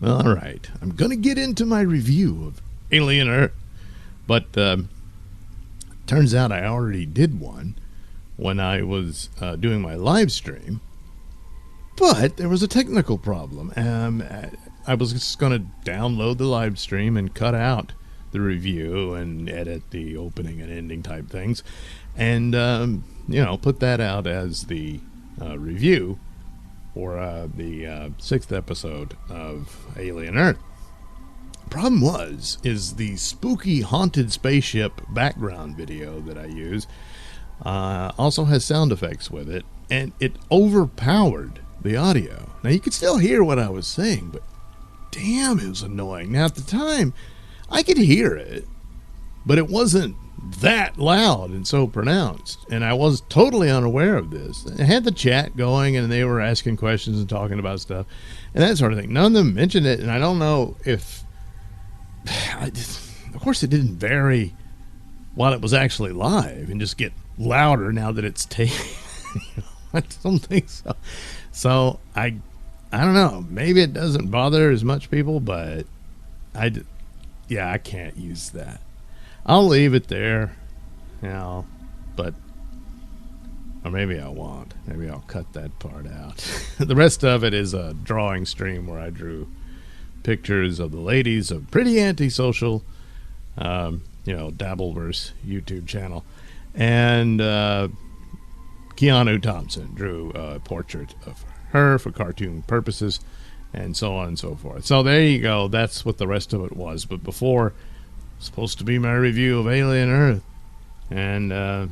All right. I'm going to get into my review of Alien Earth, but turns out I already did one when I was doing my live stream, but there was a technical problem. I was just going to download the live stream and cut out the review and edit the opening and ending type things and, put that out as the review for the sixth episode of Alien Earth. Problem is the spooky haunted spaceship background video that I use also has sound effects with it, and it overpowered the audio. Now you could still hear what I was saying, but damn, it was annoying. Now at the time, I could hear it, but it wasn't that loud and so pronounced, and I was totally unaware of this. I had the chat going, and they were asking questions and talking about stuff and that sort of thing. None of them mentioned it, and I don't know if of course it didn't vary while it was actually live and just get louder now that it's taken. I don't think so. So I don't know, maybe it doesn't bother as much people, but I can't use that. I'll leave it there, but or maybe I won't. Maybe I'll cut that part out. The rest of it is a drawing stream where I drew pictures of the ladies of Pretty Antisocial, Dabbleverse YouTube channel, and Keanu Thompson drew a portrait of her for cartoon purposes, and so on and so forth. So there you go. That's what the rest of it was. But before, supposed to be my review of Alien Earth, and I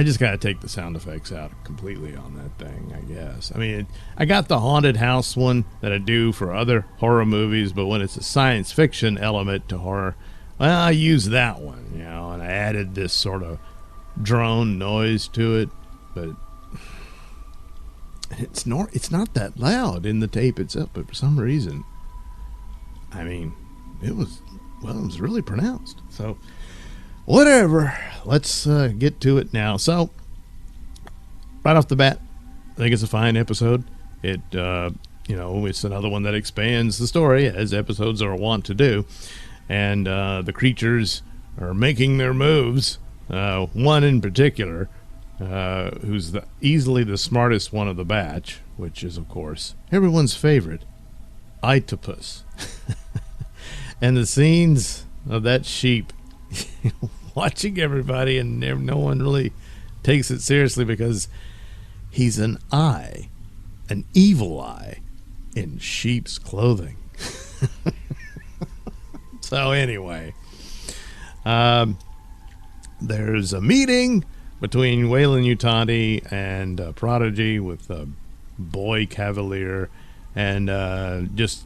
just gotta take the sound effects out completely on that thing, I guess. I mean, I got the haunted house one that I do for other horror movies, but when it's a science fiction element to horror, well, I use that one, and I added this sort of drone noise to it, but it's not that loud in the tape itself, but for some reason, I mean, it was really pronounced. So whatever, let's get to it now. So right off the bat, I think it's a fine episode. It it's another one that expands the story, as episodes are wont to do, and the creatures are making their moves. One in particular, who's easily the smartest one of the batch, which is, of course, everyone's favorite, Itopus. And the scenes of that sheep watching everybody, and no one really takes it seriously because he's an evil eye in sheep's clothing. So anyway, there's a meeting between Weyland-Yutani and Prodigy with Boy Cavalier, and just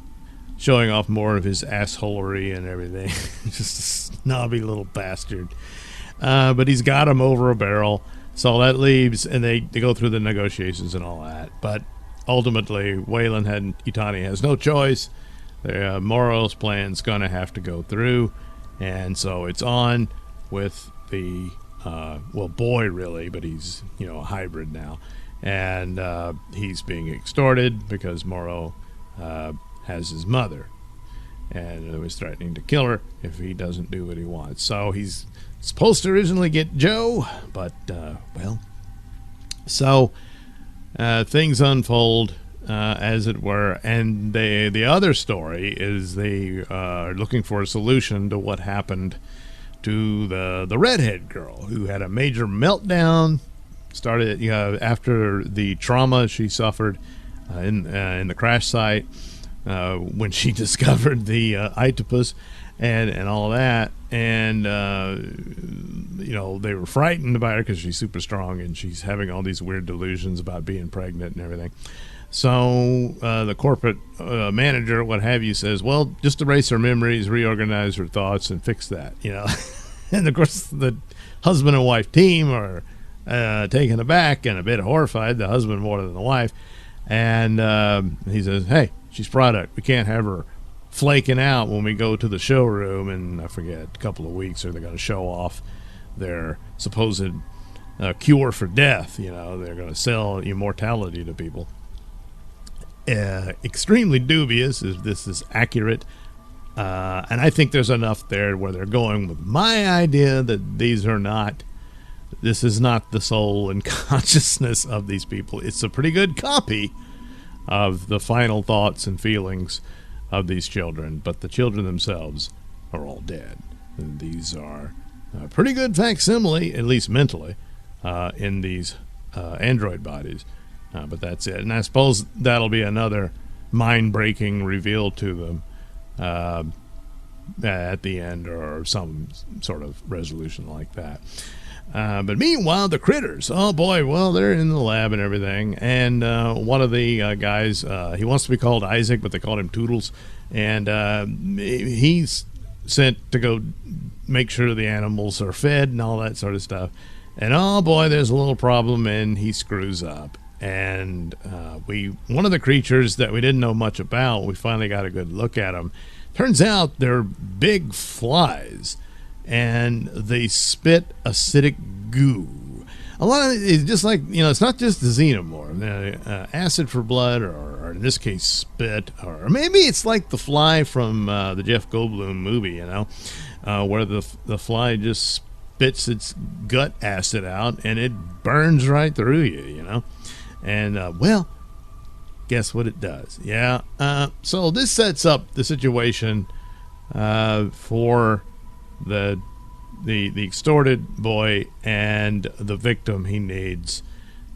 showing off more of his assholery and everything. Just a snobby little bastard. But he's got him over a barrel, so that leaves, and they go through the negotiations and all that. But ultimately, Weyland-Yutani has no choice. Moro's plan's going to have to go through, and so it's on with the Boy, really, but he's a hybrid now, and he's being extorted because Moro has his mother, and was threatening to kill her if he doesn't do what he wants. So he's supposed to originally get Joe, but things unfold as it were, and the other story is they are looking for a solution to what happened to the redhead girl who had a major meltdown. Started after the trauma she suffered in the crash site when she discovered the Itopus and all that, and they were frightened by her because she's super strong and she's having all these weird delusions about being pregnant and everything. So the corporate manager, what have you, says, well, just erase her memories, reorganize her thoughts, and fix that, And of course, the husband and wife team are taken aback and a bit horrified, the husband more than the wife. And he says, hey, she's product. We can't have her flaking out when we go to the showroom in, I forget, a couple of weeks, or they're going to show off their supposed cure for death. They're going to sell immortality to people. extremely dubious if this is accurate. And I think there's enough there where they're going with my idea that this is not the soul and consciousness of these people. It's a pretty good copy of the final thoughts and feelings of these children, but the children themselves are all dead. And these are a pretty good facsimile, at least mentally, in these android bodies. But that's it. And I suppose that'll be another mind-breaking reveal to them at the end, or some sort of resolution like that. But meanwhile, the critters, oh boy, well, they're in the lab and everything. And one of the guys, he wants to be called Isaac, but they called him Toodles. And he's sent to go make sure the animals are fed and all that sort of stuff. And oh boy, there's a little problem, and he screws up. And one of the creatures that we didn't know much about, we finally got a good look at them. Turns out they're big flies, and they spit acidic goo. A lot of it's just like, it's not just the xenomorph, acid for blood, or in this case spit, or maybe it's like the fly from the Jeff Goldblum movie, where the fly just spits its gut acid out and it burns right through you, and well, guess what it does? Yeah, so this sets up the situation for the extorted boy and the victim he needs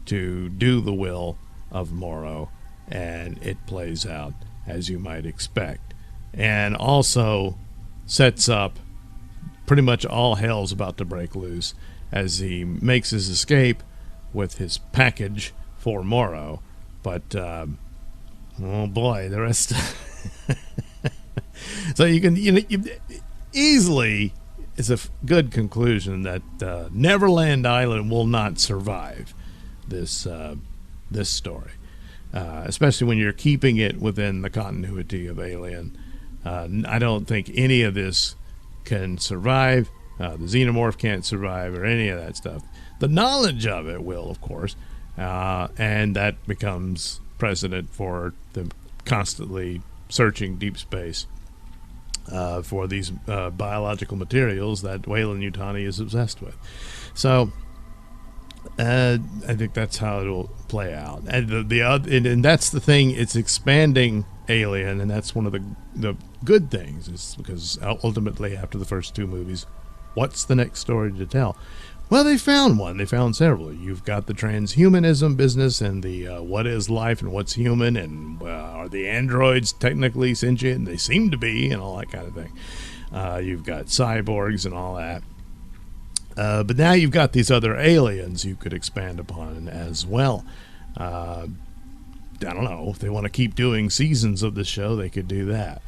to do the will of Morrow, and it plays out as you might expect, and also sets up pretty much all hell's about to break loose as he makes his escape with his package for Morrow. But oh boy, the rest so you can easily, it's a good conclusion that Neverland Island will not survive this story, especially when you're keeping it within the continuity of Alien. I don't think any of this can survive. The xenomorph can't survive, or any of that stuff. The knowledge of it will, of course, and that becomes precedent for them constantly searching deep space for these biological materials that Weyland-Yutani is obsessed with. So I think that's how it'll play out. And and that's the thing. It's expanding Alien, and that's one of the good things, is because ultimately, after the first two movies, what's the next story to tell? Well, they found one. They found several. You've got the transhumanism business, and the what is life and what's human, and are the androids technically sentient? And they seem to be, and all that kind of thing. You've got cyborgs and all that. But now you've got these other aliens you could expand upon as well. I don't know. If they want to keep doing seasons of the show, they could do that.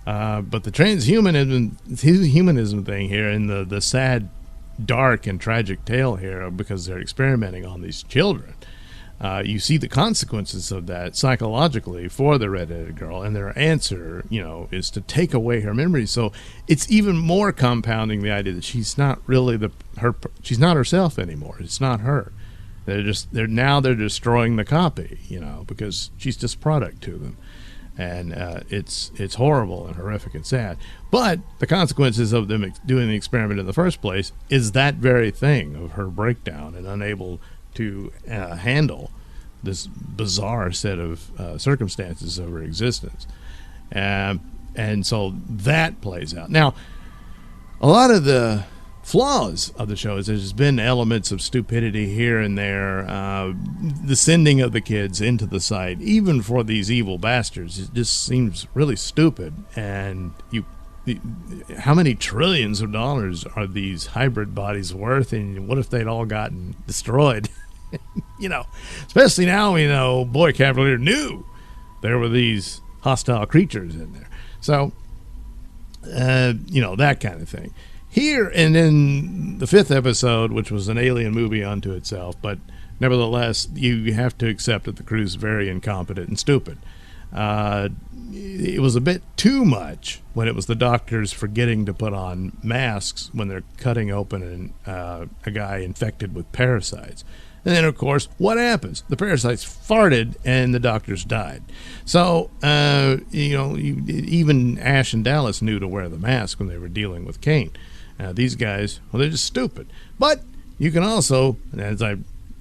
But the transhumanism thing here, and the sad, dark and tragic tale here, because they're experimenting on these children, you see the consequences of that psychologically for the redheaded girl, and their answer is to take away her memories. So it's even more compounding the idea that she's not really she's not herself anymore. It's not her. They're destroying the copy, because she's just product to them. And it's horrible and horrific and sad. But the consequences of them doing the experiment in the first place is that very thing of her breakdown and unable to handle this bizarre set of circumstances of her existence. And so that plays out. Now, a lot of the flaws of the show is there's been elements of stupidity here and there. The sending of the kids into the site, even for these evil bastards, it just seems really stupid. And how many trillions of dollars are these hybrid bodies worth? And what if they'd all gotten destroyed? Especially now, Boy Cavalier knew there were these hostile creatures in there. So, that kind of thing. Here, and in the fifth episode, which was an alien movie unto itself, but nevertheless, you have to accept that the crew's very incompetent and stupid. It was a bit too much when it was the doctors forgetting to put on masks when they're cutting open a guy infected with parasites. And then, of course, what happens? The parasites farted and the doctors died. So, even Ash and Dallas knew to wear the mask when they were dealing with Kane. These guys, well, they're just stupid. But you can also, as I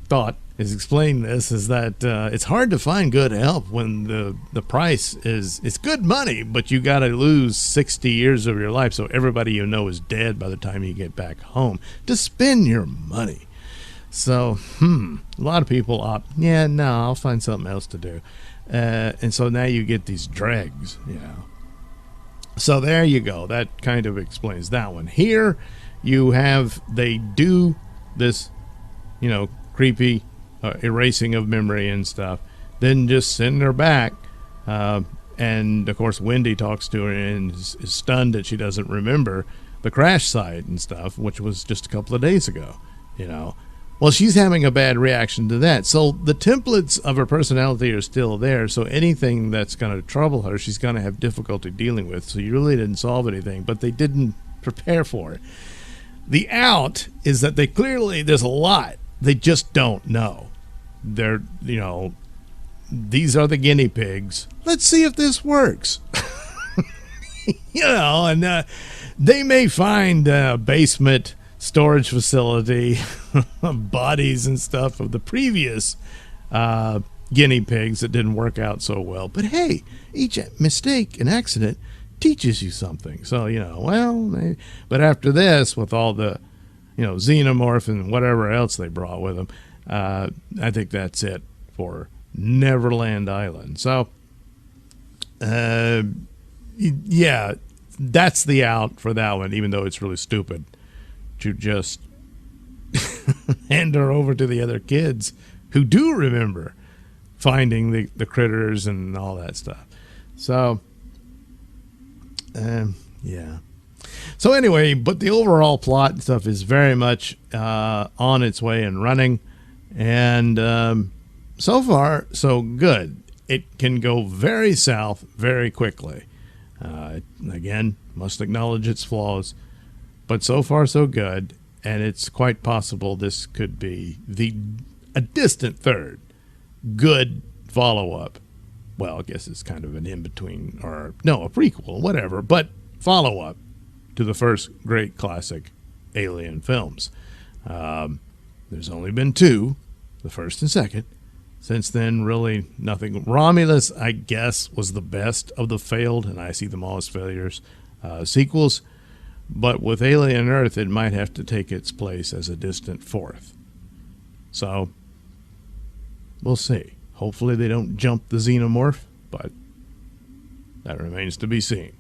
thought, is explain this, is that it's hard to find good help when the price is, it's good money, but you got to lose 60 years of your life so everybody you know is dead by the time you get back home to spend your money. So, a lot of people opt, I'll find something else to do. And so now you get these dregs, So there you go. That kind of explains that one. Here you have, they do this, creepy erasing of memory and stuff, then just send her back. And, of course, Wendy talks to her and is stunned that she doesn't remember the crash site and stuff, which was just a couple of days ago, Well, she's having a bad reaction to that. So the templates of her personality are still there. So anything that's going to trouble her, she's going to have difficulty dealing with. So you really didn't solve anything, but they didn't prepare for it. The out is that there's a lot they just don't know. They're, these are the guinea pigs. Let's see if this works. And they may find a basement storage facility bodies and stuff of the previous guinea pigs that didn't work out so well. But hey, each mistake and accident teaches you something. So, but after this, with all the, xenomorph and whatever else they brought with them, I think that's it for Neverland Island. So, that's the out for that one, even though it's really stupid to just hand her over to the other kids who do remember finding the critters and all that stuff. So, So anyway, but the overall plot and stuff is very much on its way and running. And so far, so good. It can go very south very quickly. Again, must acknowledge its flaws. But so far, so good, and it's quite possible this could be a distant third good follow-up. Well, I guess it's kind of an in-between, or no, a prequel, whatever, but follow-up to the first great classic Alien films. There's only been two, the first and second. Since then, really nothing. Romulus, I guess, was the best of the failed, and I see them all as failures, sequels. But with Alien Earth, it might have to take its place as a distant fourth. So, we'll see. Hopefully they don't jump the xenomorph, but that remains to be seen.